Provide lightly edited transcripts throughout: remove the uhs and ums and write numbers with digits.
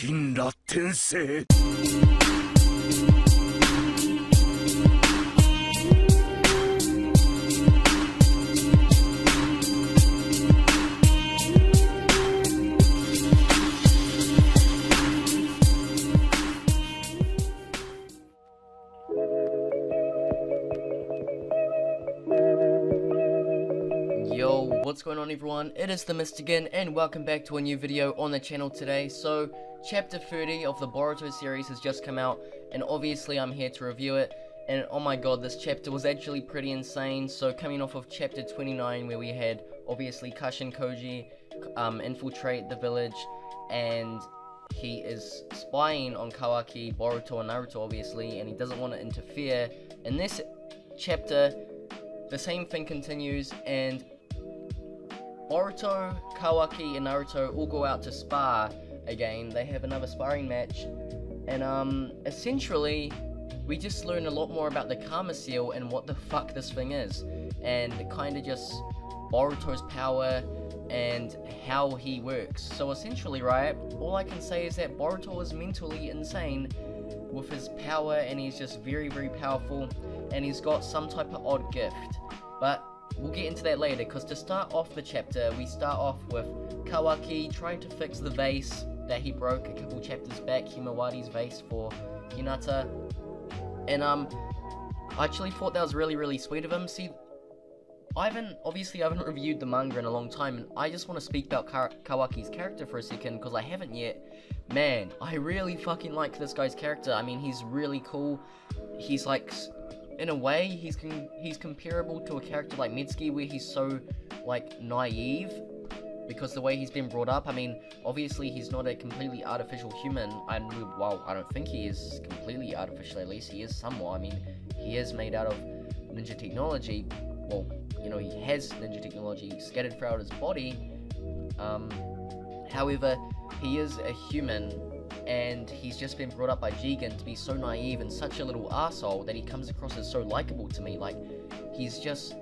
神羅転生 Yo, what's going on everyone? It is the Mist again, and welcome back to a new video on the channel today. So, chapter 30 of the Boruto series has just come out, and obviously I'm here to review it. And oh my god, this chapter was actually pretty insane. So, coming off of chapter 29, where we had, obviously, Kashin Koji infiltrate the village, and he is spying on Kawaki, Boruto, and Naruto, obviously, and he doesn't want to interfere. In this chapter, the same thing continues, and Boruto, Kawaki, and Naruto all go out to spar again. They have another sparring match, and essentially, we just learn a lot more about the Karma Seal and what the fuck this thing is, and kind of just Boruto's power and how he works. So essentially, right, all I can say is that Boruto is mentally insane with his power, and he's just very, very powerful, and he's got some type of odd gift. But we'll get into that later, because to start off the chapter, we start off with Kawaki trying to fix the vase that he broke a couple chapters back, Himawari's vase for Hinata. And I actually thought that was really, really sweet of him. See, I haven't reviewed the manga in a long time, and I just want to speak about Kawaki's character for a second, because I haven't yet. Man, I really fucking like this guy's character. I mean, he's really cool. He's like, in a way, he's comparable to a character like Mitsuki, where he's so, like, naive, because the way he's been brought up. I mean, obviously, he's not a completely artificial human. Well, I don't think he is completely artificial, at least he is somewhat. I mean, he is made out of ninja technology. Well, you know, he has ninja technology scattered throughout his body. However, he is a human, and he's just been brought up by Jigen to be so naive and such a little arsehole that he comes across as so likable to me. Like, he's just...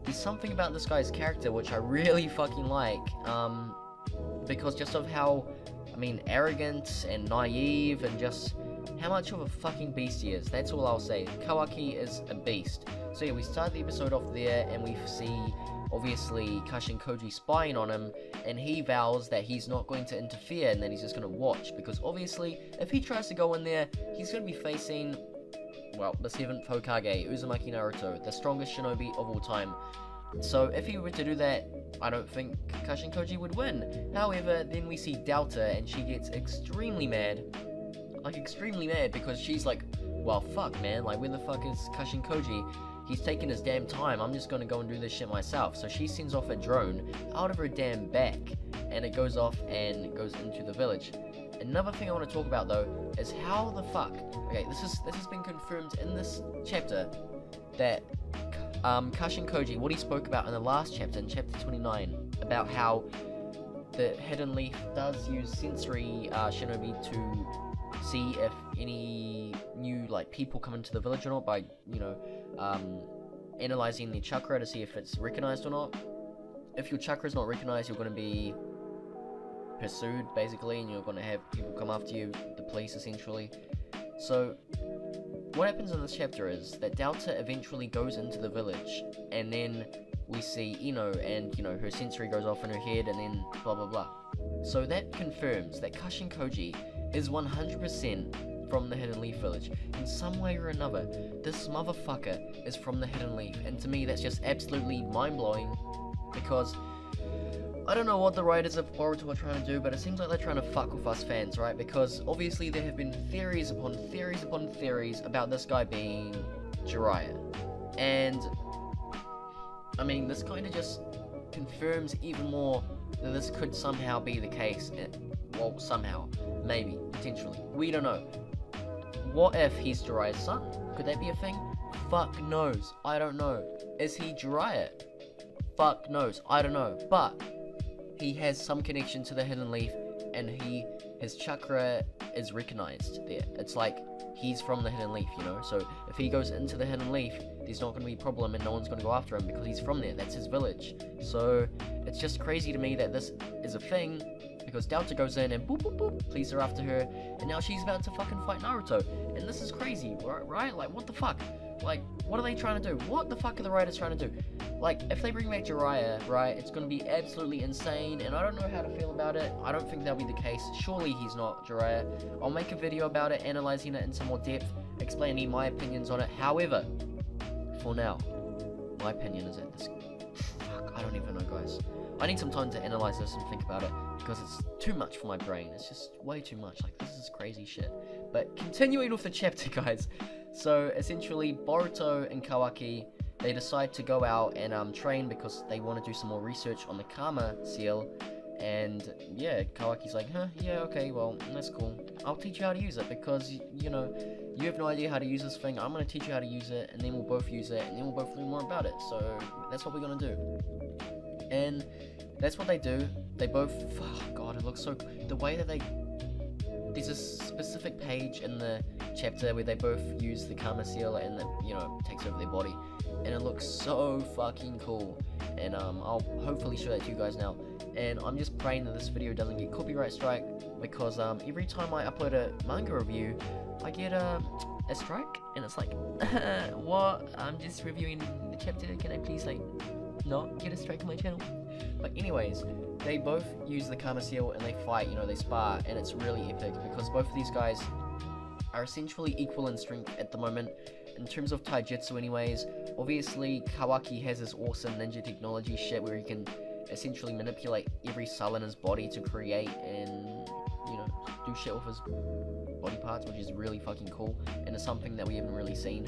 there's something about this guy's character which I really fucking like, because just of how, I mean, arrogant and naive, and just how much of a fucking beast he is. That's all I'll say. Kawaki is a beast. So yeah, we start the episode off there, and we see, obviously, Kashin Koji spying on him, and he vows that he's not going to interfere, and that he's just going to watch, because obviously, if he tries to go in there, he's going to be facing, well, the 7th Hokage, Uzumaki Naruto, the strongest shinobi of all time. So if he were to do that, I don't think Kashin Koji would win. However, then we see Delta, and she gets extremely mad, because she's like, well, fuck, man, like, where the fuck is Kashin Koji? He's taking his damn time, I'm just gonna go and do this shit myself. So she sends off a drone out of her damn back, and it goes off and goes into the village. Another thing I want to talk about, though, is how the fuck... okay, this has been confirmed in this chapter, that Kashin Koji, what he spoke about in the last chapter, in chapter 29, about how the Hidden Leaf does use sensory shinobi to see if any new, like, people come into the village or not, by, you know, analyzing the chakra to see if it's recognized or not. If your chakra is not recognized, you're going to be pursued, basically, and you're going to have people come after you, the police, essentially. So, what happens in this chapter is that Delta eventually goes into the village, and then we see Ino, and, you know, her sensory goes off in her head, and then blah blah blah. So that confirms that Kashin Koji is 100% from the Hidden Leaf village. In some way or another, this motherfucker is from the Hidden Leaf, and to me that's just absolutely mind-blowing, because I don't know what the writers of Boruto are trying to do, but it seems like they're trying to fuck with us fans, right? Because obviously there have been theories upon theories upon theories about this guy being Jiraiya, and I mean, this kind of just confirms even more that this could somehow be the case. Well, somehow, maybe, potentially, we don't know. What if he's Jiraiya's son? Could that be a thing? Fuck knows, I don't know. Is he Jiraiya? Fuck knows, I don't know. But he has some connection to the Hidden Leaf, and his chakra is recognized there. It's like he's from the Hidden Leaf, you know? So if he goes into the Hidden Leaf, there's not going to be a problem, and no one's going to go after him because he's from there. That's his village. So it's just crazy to me that this is a thing, because Delta goes in and boop boop boop pleads her after her, and now she's about to fucking fight Naruto, and this is crazy, right? Like, what the fuck? Like, what are they trying to do? What the fuck are the writers trying to do? Like, if they bring back Jiraiya, right, it's gonna be absolutely insane, and I don't know how to feel about it. I don't think that'll be the case. Surely he's not Jiraiya. I'll make a video about it, analyzing it in some more depth, explaining my opinions on it. However, for now, my opinion is that this... Fuck, I don't even know, guys. I need some time to analyze this and think about it, because it's too much for my brain. It's just way too much. Like, this is crazy shit. But continuing with the chapter, guys. So, essentially, Boruto and Kawaki, they decide to go out and train because they want to do some more research on the Karma Seal. And, yeah, Kawaki's like, huh, yeah, okay, well, that's cool. I'll teach you how to use it because, you know, you have no idea how to use this thing. I'm going to teach you how to use it, and then we'll both use it, and then we'll both learn more about it. So, that's what we're going to do. And that's what they do. They both, oh god, it looks so, the way that they, there's a specific page in the chapter where they both use the Karma Seal and, you know, takes over their body. And it looks so fucking cool. And I'll hopefully show that to you guys now. And I'm just praying that this video doesn't get copyright strike, because every time I upload a manga review, I get a strike, and it's like, what? I'm just reviewing the chapter, can I please, like, not get a strike on my channel? But anyways, they both use the Karma Seal and they fight, you know, they spar, and it's really epic because both of these guys are essentially equal in strength at the moment in terms of taijutsu anyways. Obviously, Kawaki has this awesome ninja technology shit where he can essentially manipulate every cell in his body to create and, you know, do shit with his body parts, which is really fucking cool, and it's something that we haven't really seen,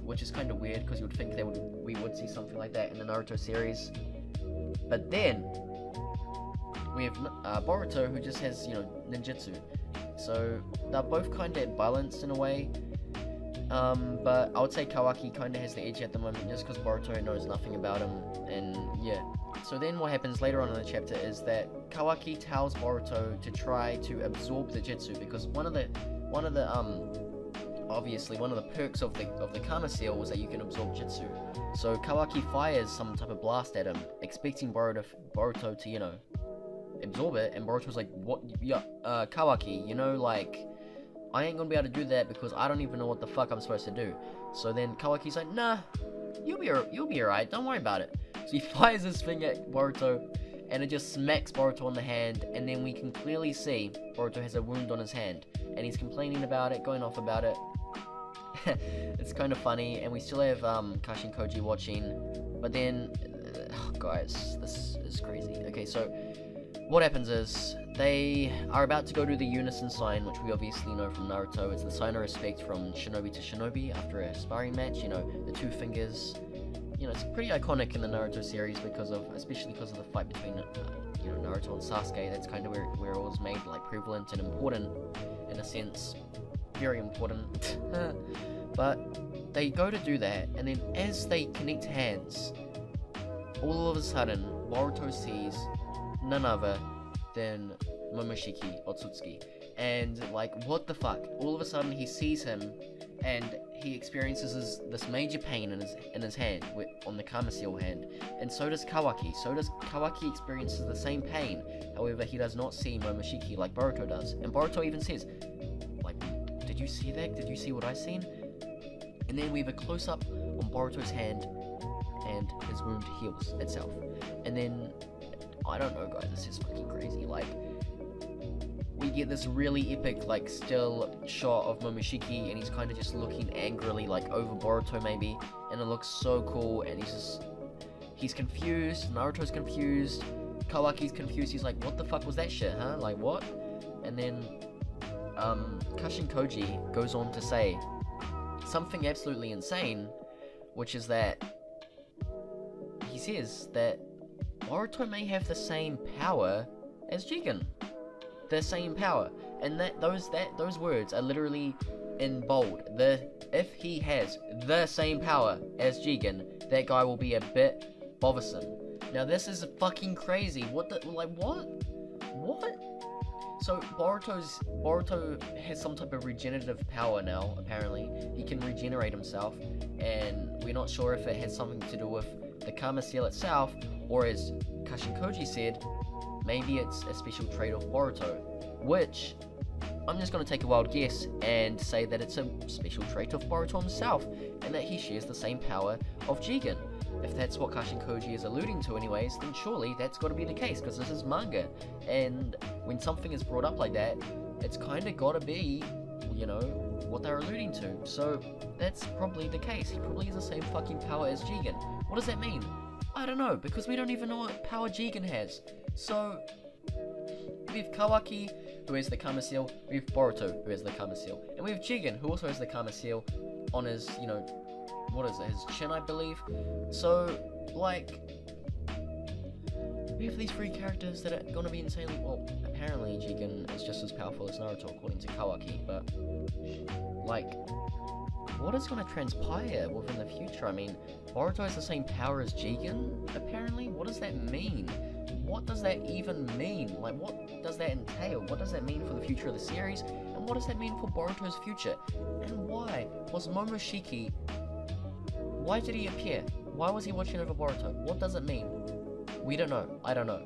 which is kind of weird because you would think that we would see something like that in the Naruto series. But then we have Boruto, who just has, you know, ninjutsu, so they're both kind of balanced in a way. But I would say Kawaki kind of has the edge at the moment just because Boruto knows nothing about him, and yeah. So then what happens later on in the chapter is that Kawaki tells Boruto to try to absorb the jutsu, because one of the obviously one of the perks of the Karma Seal was that you can absorb jutsu. So Kawaki fires some type of blast at him, expecting Boruto to, you know, absorb it, and Boruto's like, what, yeah, Kawaki, you know, like, I ain't gonna be able to do that because I don't even know what the fuck I'm supposed to do. So then Kawaki's like, nah, you'll be alright, don't worry about it. So he fires his thing at Boruto, and it just smacks Boruto on the hand, and then we can clearly see Boruto has a wound on his hand, and he's complaining about it, going off about it. It's kind of funny, and we still have Kashin Koji watching, but then, guys, this is crazy. Okay, so what happens is they are about to go to the unison sign, which we obviously know from Naruto. It's the sign of respect from shinobi to shinobi after a sparring match, you know, the two fingers. You know, it's pretty iconic in the Naruto series especially because of the fight between, you know, Naruto and Sasuke. That's kind of where it was made, like, prevalent and important, in a sense. Very important. But they go to do that, and then as they connect hands, all of a sudden, Boruto sees none other than Momoshiki, Otsutsuki. And, like, what the fuck? All of a sudden, he sees him, and he experiences this major pain in his hand, on the Karma Seal hand. And so does Kawaki. Kawaki experiences the same pain. However, he does not see Momoshiki like Boruto does. And Boruto even says, like, did you see that? Did you see what I seen? And then we have a close-up on Boruto's hand, and his wound heals itself. And then, I don't know, guys, this is fucking crazy. Like, we get this really epic, like, still shot of Momoshiki, and he's kind of just looking angrily, like, over Boruto maybe, and it looks so cool, and he's confused, Naruto's confused, Kawaki's confused, he's like, what the fuck was that shit, huh? Like, what? And then, Kashin Koji goes on to say something absolutely insane, which is that he says that Boruto may have the same power as Jigen. The same power. And those words are literally in bold. If he has the same power as Jigen, that guy will be a bit bothersome. Now this is fucking crazy. What? So Boruto has some type of regenerative power now, apparently. He can regenerate himself, and we're not sure if it has something to do with the Karma Seal itself, or as Kashin Koji said, maybe it's a special trait of Boruto, which I'm just going to take a wild guess and say that it's a special trait of Boruto himself, and that he shares the same power of Jigen. If that's what Kashin Koji is alluding to anyways, then surely that's got to be the case, because this is manga, and when something is brought up like that, it's kind of got to be, you know, what they're alluding to. So that's probably the case. He probably has the same fucking power as Jigen. What does that mean? I don't know, because we don't even know what power Jigen has. So we have Kawaki, who has the Karma Seal, we have Boruto, who has the Karma Seal, and we have Jigen, who also has the Karma Seal on his, you know, what is it, his chin, I believe. So, like, we have these three characters that are gonna be insanely, well, apparently Jigen is just as powerful as Naruto, according to Kawaki, but, like, what is gonna transpire within the future? I mean, Boruto has the same power as Jigen, apparently? What does that mean? What does that even mean? Like, what does that entail? What does that mean for the future of the series? And what does that mean for Boruto's future? And why was Momoshiki, why did he appear? Why was he watching over Boruto? What does it mean? We don't know. I don't know.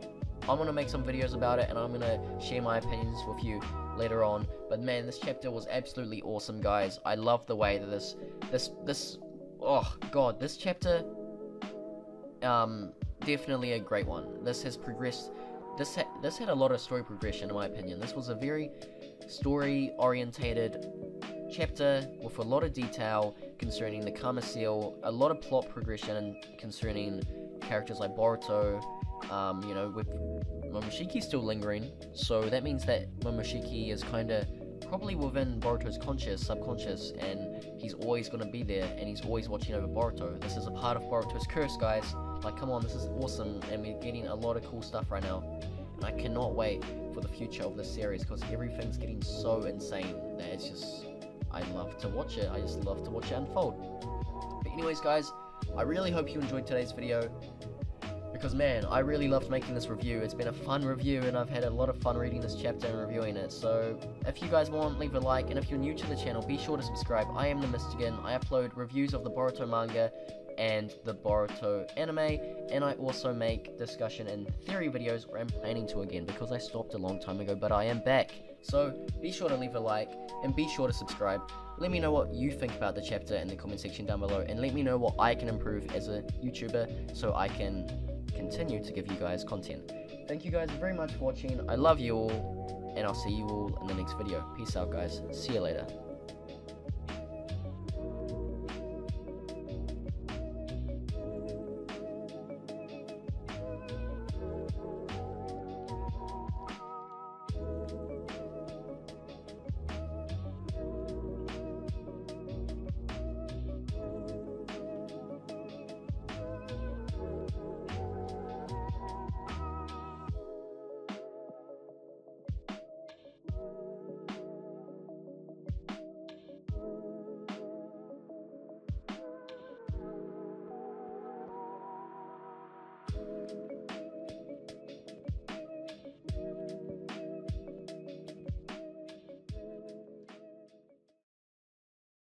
I'm gonna make some videos about it, and I'm gonna share my opinions with you later on. But man, this chapter was absolutely awesome, guys. I love the way that this oh god, this chapter, definitely a great one. This has progressed. This had a lot of story progression, in my opinion. This was a very story-orientated chapter with a lot of detail concerning the Karma Seal, a lot of plot progression concerning characters like Boruto, you know, with Momoshiki still lingering, so that means that Momoshiki is kind of probably within Boruto's subconscious, and he's always going to be there, and he's always watching over Boruto. This is a part of Boruto's curse, guys. Like, come on, this is awesome, and we're getting a lot of cool stuff right now, and I cannot wait for the future of this series, because everything's getting so insane that it's just, I love to watch it. I just love to watch it unfold. But anyways, guys, I really hope you enjoyed today's video, because man, I really loved making this review. It's been a fun review, and I've had a lot of fun reading this chapter and reviewing it. So if you guys want, leave a like, and if you're new to the channel, be sure to subscribe. I am the Mystigan. I upload reviews of the Boruto manga and the Boruto anime, and I also make discussion and theory videos, where I'm planning to again, because I stopped a long time ago, but I am back. So be sure to leave a like, and be sure to subscribe. Let me know what you think about the chapter in the comment section down below, and let me know what I can improve as a YouTuber, so I can continue to give you guys content. Thank you guys very much for watching. I love you all, and I'll see you all in the next video. Peace out, guys. See you later.